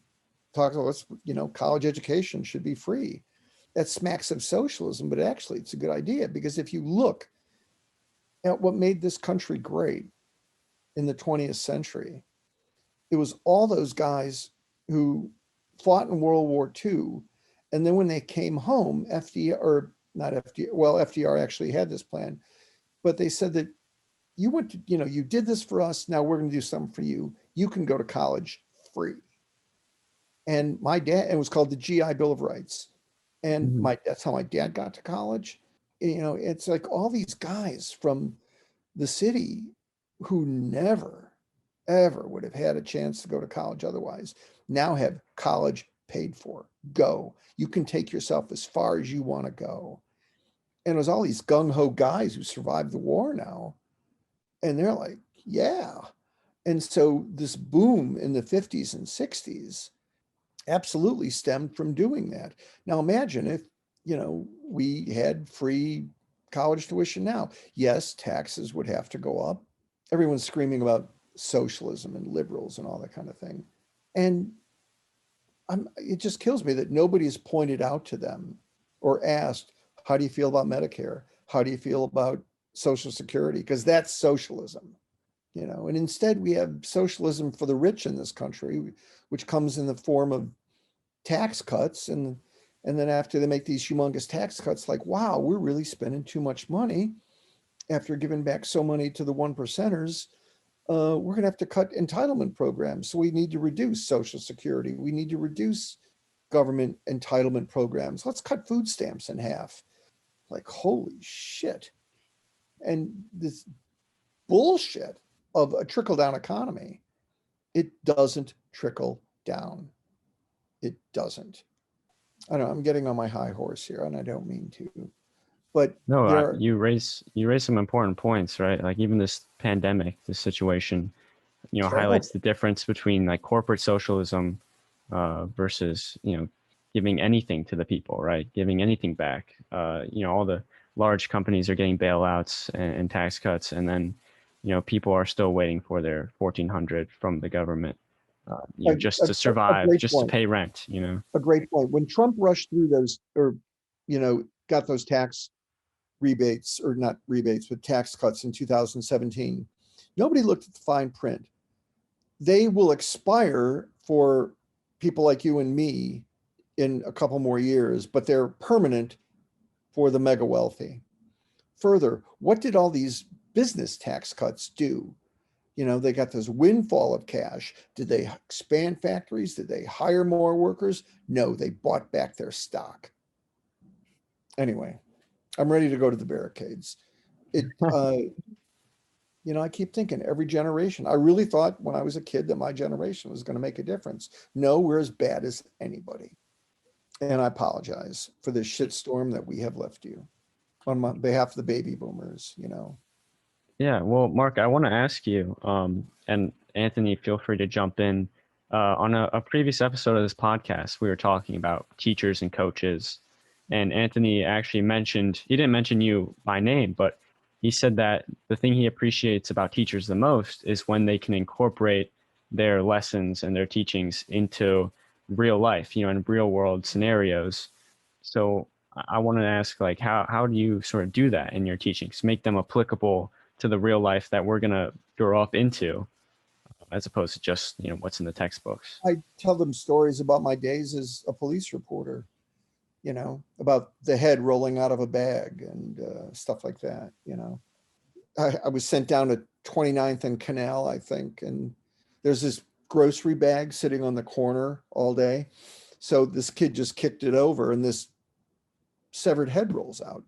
D: talks about, college education should be free. That smacks of socialism, but actually it's a good idea, because if you look at what made this country great in the 20th century, it was all those guys who fought in World War II. And then when they came home, FDR actually had this plan, but they said that you went to, you did this for us. Now we're going to do something for you. You can go to college free. And my dad, it was called the GI Bill of Rights. And that's how my dad got to college. It's like all these guys from the city who never, ever would have had a chance to go to college otherwise, now have college paid for. Go. You can take yourself as far as you want to go. And it was all these gung-ho guys who survived the war now. And they're like, yeah. And so this boom in the 50s and 60s absolutely stemmed from doing that. Now imagine if, we had free college tuition now. Yes, taxes would have to go up. Everyone's screaming about socialism and liberals and all that kind of thing. And it just kills me that nobody has pointed out to them or asked, how do you feel about Medicare? How do you feel about Social Security? Because that's socialism, and instead we have socialism for the rich in this country, which comes in the form of tax cuts. And then after they make these humongous tax cuts, like, wow, we're really spending too much money after giving back so money to the one percenters. We're going to have to cut entitlement programs. So we need to reduce Social Security. We need to reduce government entitlement programs. Let's cut food stamps in half. Like, holy shit. And this bullshit of a trickle down economy, it doesn't trickle down. It doesn't. I don't know, I'm getting on my high horse here, and I don't mean to. But
A: No, you raise some important points, right? Like even this pandemic, this situation, highlights the difference between like corporate socialism versus giving anything to the people, right? Giving anything back. All the large companies are getting bailouts and tax cuts, and then people are still waiting for their 1,400 from the government, just to survive, just to pay rent.
D: A great point. When Trump rushed through those, or got those tax rebates, or not rebates, but tax cuts in 2017, nobody looked at the fine print. They will expire for people like you and me in a couple more years, but they're permanent for the mega wealthy. Further, what did all these business tax cuts do? They got this windfall of cash. Did they expand factories? Did they hire more workers? No, they bought back their stock. Anyway, I'm ready to go to the barricades. I keep thinking every generation. I really thought when I was a kid that my generation was going to make a difference. No, we're as bad as anybody. And I apologize for this shitstorm that we have left you on behalf of the baby boomers,
A: Yeah, well, Mark, I want to ask you, and Anthony, feel free to jump in. On a previous episode of this podcast, we were talking about teachers and coaches. And Anthony actually he didn't mention you by name, but he said that the thing he appreciates about teachers the most is when they can incorporate their lessons and their teachings into real life, in real world scenarios. So I want to ask, like, how do you sort of do that in your teachings, make them applicable to the real life that we're going to grow up into, as opposed to just, what's in the textbooks?
D: I tell them stories about my days as a police reporter, about the head rolling out of a bag and stuff like that. I was sent down to 29th and Canal, I think, and there's this grocery bag sitting on the corner all day. So this kid just kicked it over, and this severed head rolls out.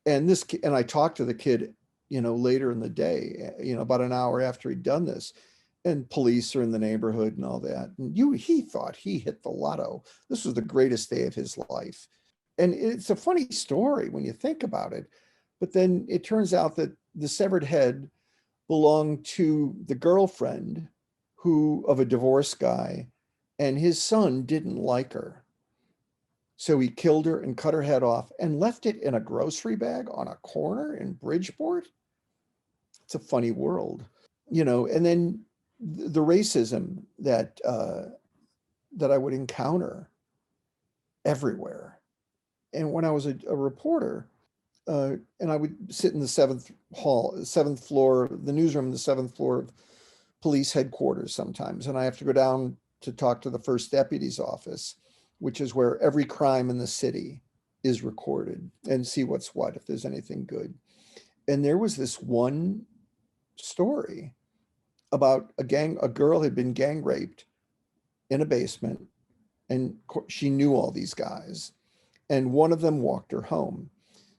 D: And I talked to the kid, later in the day, about an hour after he'd done this, and police are in the neighborhood and all that. And he thought he hit the lotto. This was the greatest day of his life. And it's a funny story when you think about it. But then it turns out that the severed head belonged to the girlfriend of a divorced guy, and his son didn't like her. So he killed her and cut her head off and left it in a grocery bag on a corner in Bridgeport. It's a funny world, and then the racism that I would encounter everywhere. And when I was a reporter, and I would sit in the seventh floor, the newsroom, the seventh floor of police headquarters sometimes, and I have to go down to talk to the first deputy's office, which is where every crime in the city is recorded, and see what's what, if there's anything good. And there was this one story about a girl had been gang raped in a basement, and she knew all these guys, and one of them walked her home.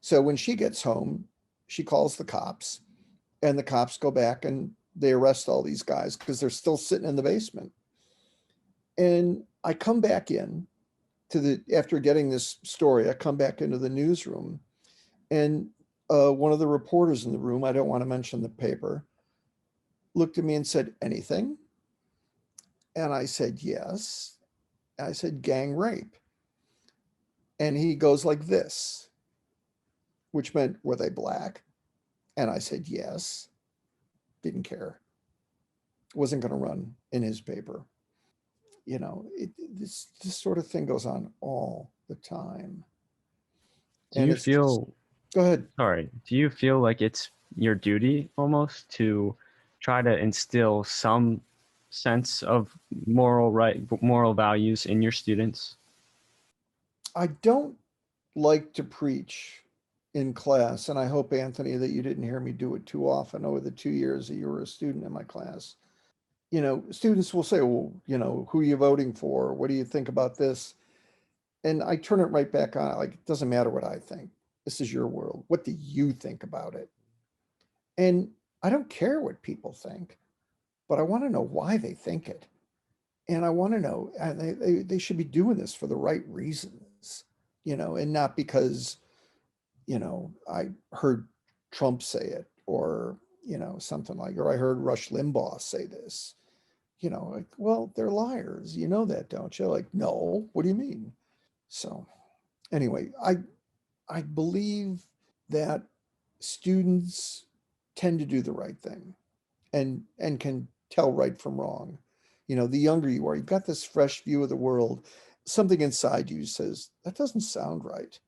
D: So when she gets home, she calls the cops, and the cops go back and they arrest all these guys because they're still sitting in the basement. And I come back in after getting this story, I come back into the newsroom, and one of the reporters in the room, I don't want to mention the paper, looked at me and said, "Anything?" And I said, "Yes." I said, "Gang rape." And he goes like this, which meant, "Were they black?" And I said, "Yes." Didn't care. Wasn't going to run in his paper. This sort of thing goes on all the time.
A: Do
D: And
A: you
D: it's just,
A: feel,
D: go ahead.
A: sorry, do you feel like it's your duty almost to try to instill some sense of moral values in your students?
D: I don't like to preach in class, and I hope, Anthony, that you didn't hear me do it too often over the 2 years that you were a student in my class. Students will say, well, who are you voting for? What do you think about this? And I turn it right back on, like, it doesn't matter what I think. This is your world. What do you think about it? And I don't care what people think, but I want to know why they think it. And I want to know, and they should be doing this for the right reasons, and not because, I heard Trump say it, or, something like, or I heard Rush Limbaugh say this, like, well, they're liars. You know that, don't you? Like, no, what do you mean? So anyway, I believe that students tend to do the right thing and can tell right from wrong. The younger you are, you've got this fresh view of the world. Something inside you says, that doesn't sound right.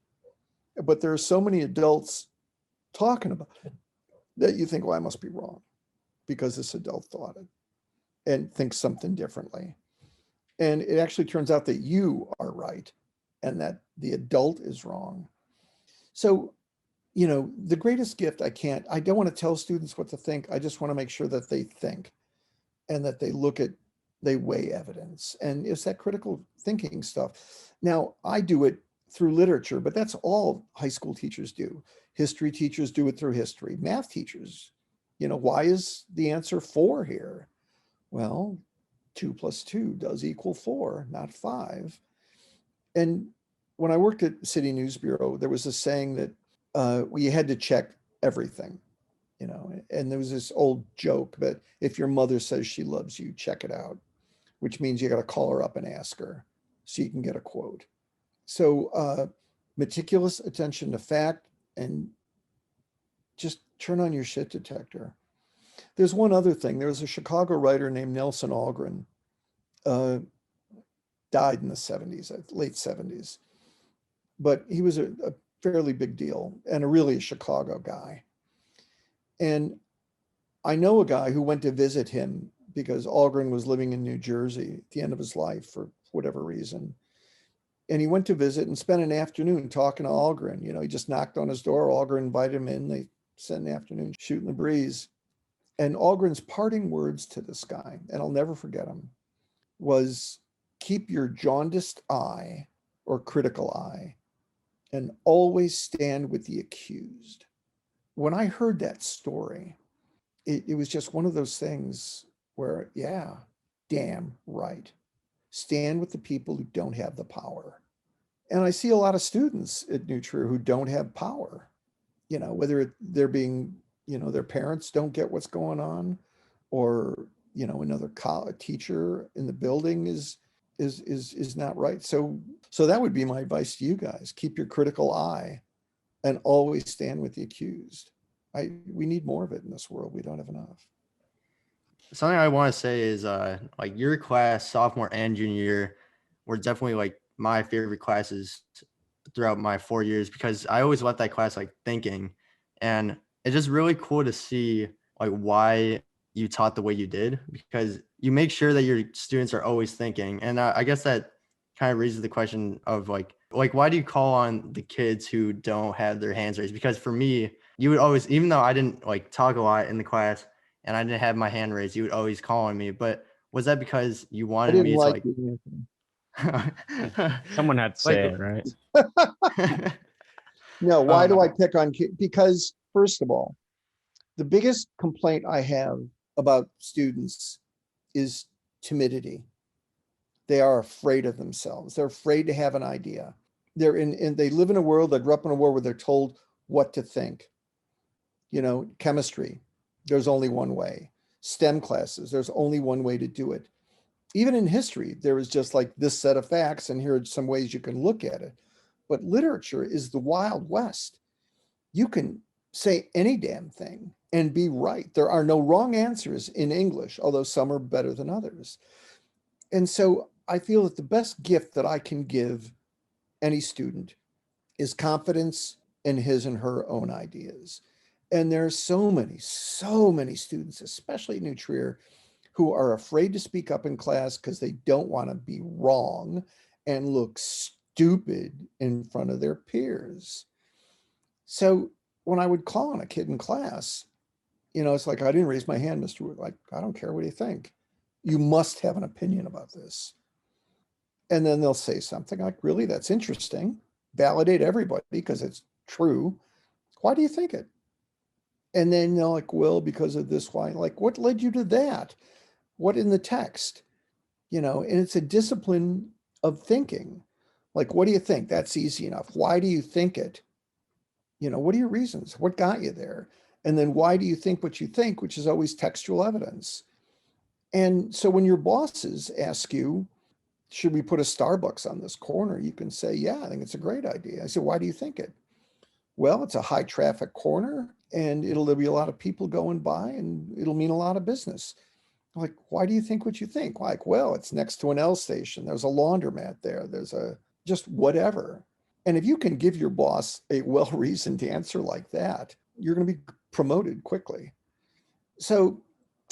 D: But there are so many adults talking about it that you think, well, I must be wrong because this adult thought it and thinks something differently. And it actually turns out that you are right and that the adult is wrong. So, the greatest gift I don't want to tell students what to think. I just want to make sure that they think and that they weigh evidence. And it's that critical thinking stuff. Now, I do it through literature, but that's all high school teachers do. History teachers do it through history. Math teachers, why is the answer 4 here? Well, 2 + 2 does equal 4, not 5. And when I worked at City News Bureau, there was a saying that we had to check everything, and there was this old joke that if your mother says she loves you, check it out, which means you got to call her up and ask her so you can get a quote. So meticulous attention to fact and just turn on your shit detector. There's one other thing. There was a Chicago writer named Nelson Algren, died in the 70s, late 70s. But he was a fairly big deal and really a Chicago guy. And I know a guy who went to visit him because Algren was living in New Jersey at the end of his life for whatever reason. And he went to visit and spent an afternoon talking to Algren. He just knocked on his door. Algren invited him in. They spent an afternoon shooting the breeze. And Algren's parting words to this guy, and I'll never forget them, was keep your jaundiced eye or critical eye and always stand with the accused. When I heard that story, it was just one of those things where, yeah, damn right. Stand with the people who don't have the power. And I see a lot of students at New Trier who don't have power, whether they're being, their parents don't get what's going on, or, another teacher in the building is not right. So that would be my advice to you guys. Keep your critical eye and always stand with the accused. We need more of it in this world. We don't have enough.
B: Something I want to say is like your class, sophomore and junior year, were definitely like my favorite classes throughout my 4 years, because I always left that class like thinking, and it's just really cool to see like why you taught the way you did, because you make sure that your students are always thinking. And I guess that kind of raises the question of like why do you call on the kids who don't have their hands raised? Because for me, you would always, even though I didn't like talk a lot in the class and I didn't have my hand raised, you would always call on me. But was that because you
D: I
B: wanted
D: didn't
B: me to
D: like
B: like
D: you.
A: Someone had to say it, right?
D: No, why do I pick on kids? Because first of all, the biggest complaint I have about students is timidity. They are afraid of themselves. They're afraid to have an idea. They live in a world, they grew up in a world where they're told what to think. Chemistry, there's only one way. STEM classes, there's only one way to do it. Even in history, there is just like this set of facts, and here are some ways you can look at it. But literature is the Wild West. You can say any damn thing and be right. There are no wrong answers in English, although some are better than others. And so I feel that the best gift that I can give any student is confidence in his and her own ideas. And there are so many students, especially at New Trier, who are afraid to speak up in class because they don't want to be wrong and look stupid in front of their peers. So when I would call on a kid in class, it's like, I didn't raise my hand, Mr. Wood. Like, I don't care what you think. You must have an opinion about this. And then they'll say something like, really, that's interesting. Validate everybody because it's true. Why do you think it? And then they're like, well, because of this, why? Like, what led you to that? What in the text? And it's a discipline of thinking. Like, what do you think? That's easy enough. Why do you think it? What are your reasons? What got you there? And then why do you think what you think, which is always textual evidence? And so when your bosses ask you, should we put a Starbucks on this corner? You can say, yeah, I think it's a great idea. I said, why do you think it? Well, it's a high traffic corner and there'll be a lot of people going by and it'll mean a lot of business. Like, why do you think what you think? Like, well, it's next to an L station. There's a laundromat there. There's just whatever. And if you can give your boss a well-reasoned answer like that, you're going to be promoted quickly. So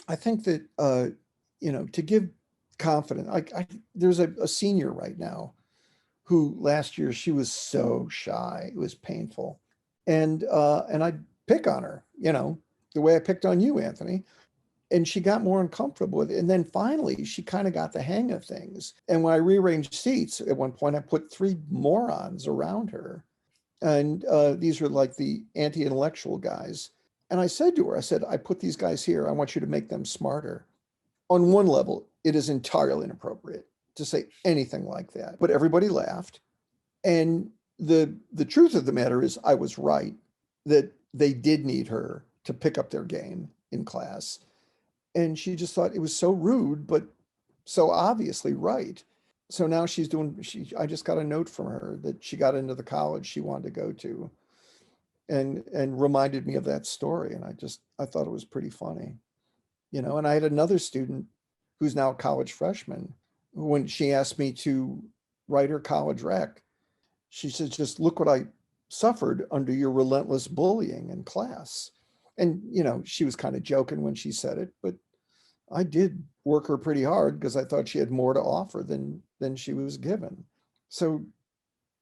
D: I think that, to give confidence, there's a senior right now who last year, she was so shy. It was painful. And I'd pick on her, the way I picked on you, Anthony. And she got more uncomfortable with it. And then finally, she kind of got the hang of things. And when I rearranged seats, at one point, I put 3 morons around her. And these were like the anti-intellectual guys. And I said to her, I put these guys here. I want you to make them smarter. On one level, it is entirely inappropriate to say anything like that. But everybody laughed. And the truth of the matter is I was right, that they did need her to pick up their game in class. And she just thought it was so rude, but so obviously right. So now I just got a note from her that she got into the college she wanted to go to and reminded me of that story. And I thought it was pretty funny, and I had another student who's now a college freshman. When she asked me to write her college rec, she said, just look what I suffered under your relentless bullying in class. And, she was kind of joking when she said it, but I did work her pretty hard because I thought she had more to offer than she was given. So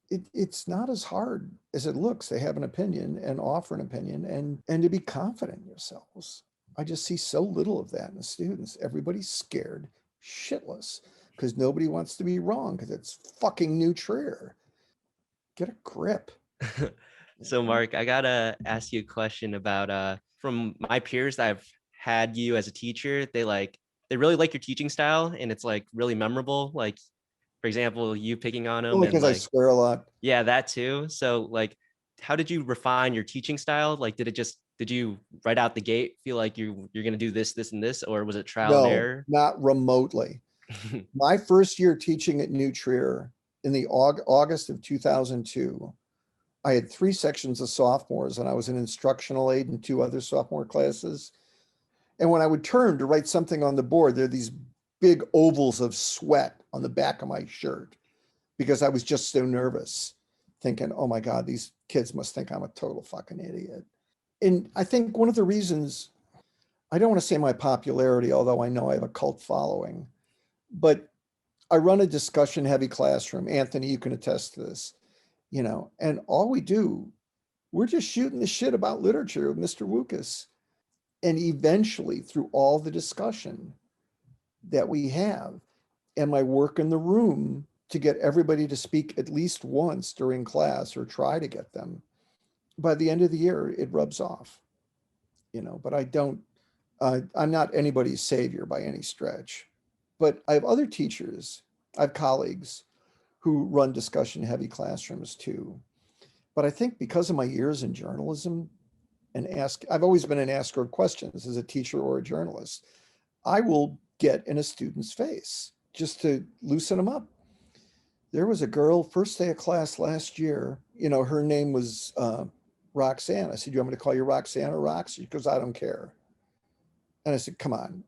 D: it's not as hard as it looks to have an opinion and offer an opinion and to be confident in yourselves. I just see so little of that in the students. Everybody's scared shitless because nobody wants to be wrong because it's fucking New Trier. Get a grip.
C: So Mark, I gotta ask you a question about from my peers that I've had you as a teacher. They really like your teaching style and it's like really memorable. Like, for example, you picking on them.
D: Only because I swear a lot.
C: Yeah, that too. So like, how did you refine your teaching style? Like, did you right out the gate feel like you're gonna do this, and this, or was it trial and error?
D: Not remotely. My first year teaching at New Trier in the August of 2002, I had 3 sections of sophomores and I was an instructional aide in 2 other sophomore classes. And when I would turn to write something on the board, there are these big ovals of sweat on the back of my shirt because I was just so nervous, thinking, oh my God, these kids must think I'm a total fucking idiot. And I think one of the reasons, I don't want to say my popularity, although I know I have a cult following, but I run a discussion heavy classroom. Anthony, you can attest to this, and all we do, we're just shooting the shit about literature with Mr. Wukas. And eventually through all the discussion that we have and my work in the room to get everybody to speak at least once during class or try to get them, by the end of the year, it rubs off, but I'm not anybody's savior by any stretch. But I have other teachers, I have colleagues who run discussion heavy classrooms too. But I think because of my years in journalism I've always been an asker of questions as a teacher or a journalist. I will get in a student's face just to loosen them up. There was a girl, first day of class last year, her name was Roxanne. I said, you want me to call you Roxanne or Rox? She goes, I don't care. And I said, come on,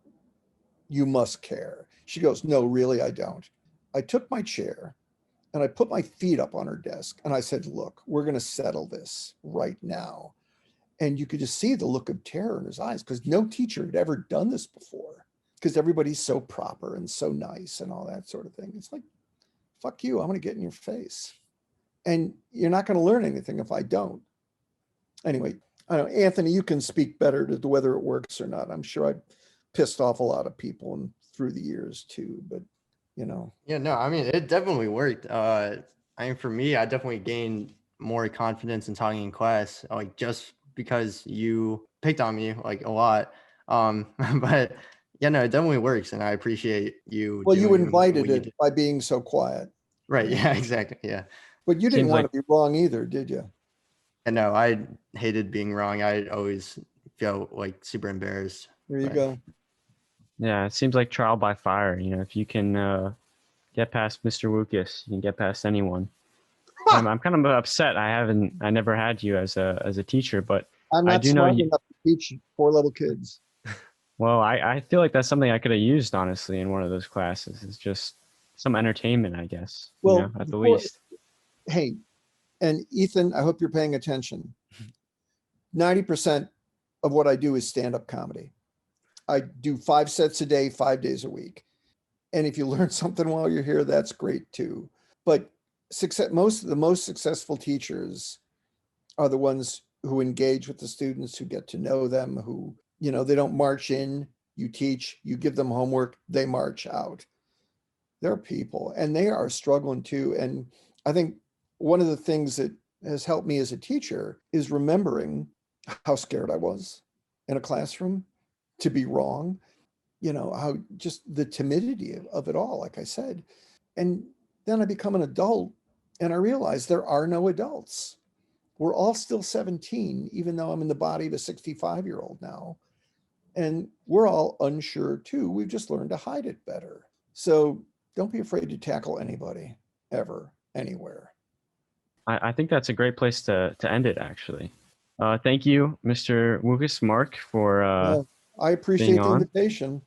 D: you must care. She goes, no, really, I don't. I took my chair and I put my feet up on her desk and I said, look, we're going to settle this right now. And you could just see the look of terror in his eyes because no teacher had ever done this before because everybody's so proper and so nice and all that sort of thing. It's like, fuck you, I'm going to get in your face. And you're not going to learn anything if I don't. Anyway, I don't know, Anthony, you can speak better to whether it works or not. I'm sure I pissed off a lot of people through the years too, but you know.
B: Yeah, no, I mean, it definitely worked. I mean, for me, I definitely gained more confidence in talking in class, like just because you picked on me like a lot. But yeah, no, it definitely works. And I appreciate you.
D: Well, you
B: doing
D: invited
B: what you
D: it
B: did.
D: by being so quiet.
B: Right. Yeah, exactly. Yeah.
D: But you didn't
A: Seems
D: want
A: like
D: to be wrong either, did you?
B: And no, I hated being wrong. I always felt like super embarrassed.
D: There you
B: Right.
D: go.
A: Yeah, it seems like trial by fire. You know, if you can get past Mr. Wukas, you can get past anyone. I'm kind of upset. I never had you as a teacher, but
D: I'm
A: I
D: not
A: do know
D: smart
A: you.
D: enough to teach 4-level kids.
A: Well, I feel like that's something I could have used honestly in one of those classes. It's just some entertainment, I guess.
D: Well,
A: you know, at the
D: before-
A: least.
D: Hey, and Ethan, I hope you're paying attention. 90% of what I do is stand-up comedy. I do 5 sets a day, 5 days a week. And if you learn something while you're here, that's great too. But most of the most successful teachers are the ones who engage with the students, who get to know them, who, you know, they don't march in, you teach, you give them homework, they march out. They're people and they are struggling too. And I think one of the things that has helped me as a teacher is remembering how scared I was in a classroom to be wrong, you know, how just the timidity of it all, like I said. And then I become an adult and I realize there are no adults. We're all still 17, even though I'm in the body of a 65-year-old now. And we're all unsure too. We've just learned to hide it better. So don't be afraid to tackle anybody ever, anywhere.
A: I think that's a great place to end it, actually. Thank you, Mr. Wukas Mark, for
D: I appreciate
A: being
D: the
A: on.
D: invitation.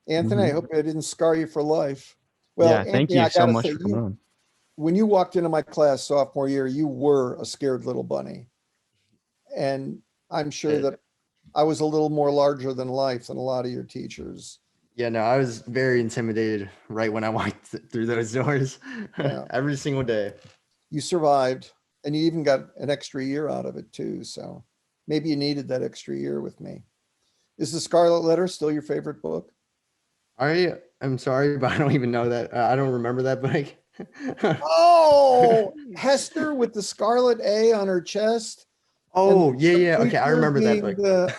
D: Anthony, I
A: Mhm.
D: hope I didn't scar you for life. Well,
A: Yeah, thank
D: Anthony,
A: you
D: I
A: so
D: gotta
A: much
D: say,
A: for coming on.
D: when you walked into my class sophomore year, you were a scared little bunny. And I'm sure that I was a little more larger than life than a lot of your teachers.
B: Yeah, no, I was very intimidated right when I walked through those doors.
D: Yeah.
B: Every single day.
D: You survived and you even got an extra year out of it too. So maybe you needed that extra year with me. Is The Scarlet Letter still your favorite book?
B: I'm sorry, but I don't even know that. I don't remember that book.
D: Oh, Hester with the scarlet A on her chest.
B: Oh,
D: and
B: yeah,
D: the
B: yeah. Okay, I
D: preacher
B: remember that
D: being
B: book.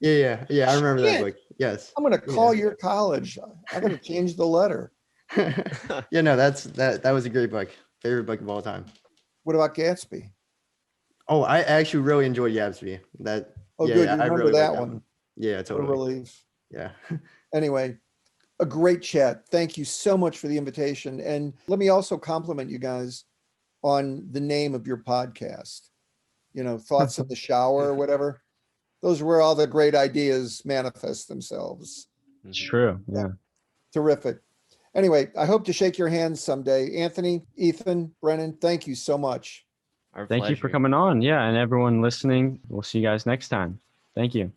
B: Yeah, I remember that
D: Shit.
B: book. Yes.
D: I'm gonna call your college. I gotta change the letter.
B: Yeah, no, that was a great book. Favorite book of all time.
D: What about Gatsby?
B: Oh, I actually really enjoyed Gatsby. That
D: Oh,
B: yeah,
D: good.
B: yeah,
D: You
B: I
D: remember
B: really
D: that
B: liked
D: one.
B: Yeah,
D: What a
B: totally.
D: relief.
B: Yeah.
D: Anyway, a great chat. Thank you so much for the invitation. And let me also compliment you guys on the name of your podcast. You know, Thoughts in the Shower or whatever. Those are where all the great ideas manifest themselves.
A: It's true. Yeah.
D: Terrific. Anyway, I hope to shake your hands someday. Anthony, Ethan, Brennan, thank you so much.
C: Our
A: Thank you for
C: pleasure.
A: coming on. Yeah, and everyone listening, we'll see you guys next time. Thank you.